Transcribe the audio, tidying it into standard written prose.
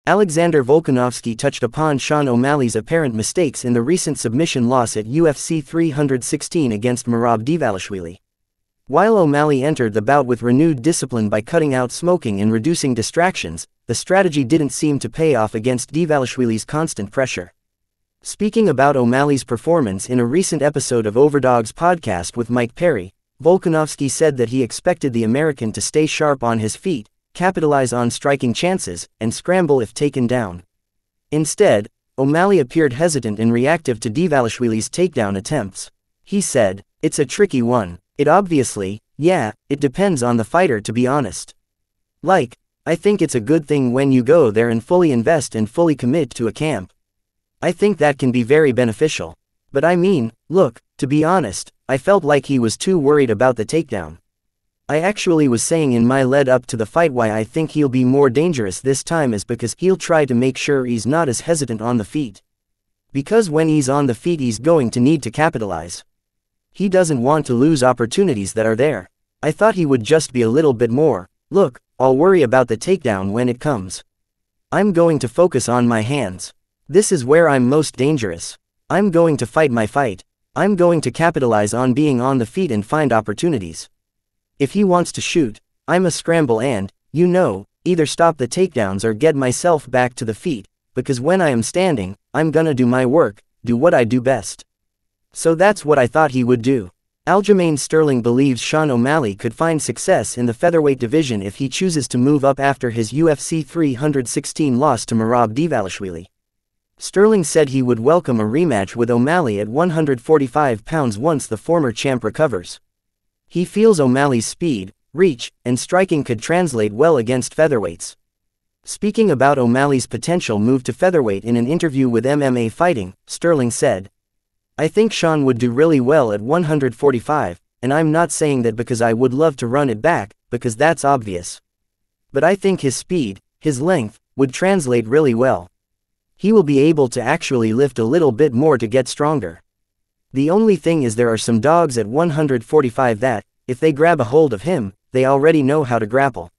Alexander Volkanovski touched upon Sean O'Malley's apparent mistakes in the recent submission loss at UFC 316 against Merab Dvalishvili. While O'Malley entered the bout with renewed discipline by cutting out smoking and reducing distractions, the strategy didn't seem to pay off against Dvalishvili's constant pressure. Speaking about O'Malley's performance in a recent episode of Overdogs Podcast with Mike Perry, Volkanovski said that he expected the American to stay sharp on his feet, capitalize on striking chances, and scramble if taken down. Instead, O'Malley appeared hesitant and reactive to Dvalishvili's takedown attempts. He said, "It's a tricky one. It depends on the fighter, to be honest. I think it's a good thing when you go there and fully invest and fully commit to a camp. I think that can be very beneficial. But to be honest, I felt like he was too worried about the takedown. I actually was saying in my lead up to the fight why I think he'll be more dangerous this time is because he'll try to make sure he's not as hesitant on the feet. Because when he's on the feet he's going to need to capitalize. He doesn't want to lose opportunities that are there. I thought he would just be a little bit more, I'll worry about the takedown when it comes. I'm going to focus on my hands. This is where I'm most dangerous. I'm going to fight my fight. I'm going to capitalize on being on the feet and find opportunities. If he wants to shoot, I'm a scramble and, either stop the takedowns or get myself back to the feet, because when I am standing, I'm gonna do my work, do what I do best." So that's what I thought he would do. Aljamain Sterling believes Sean O'Malley could find success in the featherweight division if he chooses to move up after his UFC 316 loss to Merab Dvalishvili. Sterling said he would welcome a rematch with O'Malley at 145 pounds once the former champ recovers. He feels O'Malley's speed, reach, and striking could translate well against featherweights. Speaking about O'Malley's potential move to featherweight in an interview with MMA Fighting, Sterling said, "I think Sean would do really well at 145, and I'm not saying that because I would love to run it back, because that's obvious. But I think his speed, his length, would translate really well. He will be able to actually lift a little bit more to get stronger. The only thing is there are some dogs at 145 that, if they grab a hold of him, they already know how to grapple.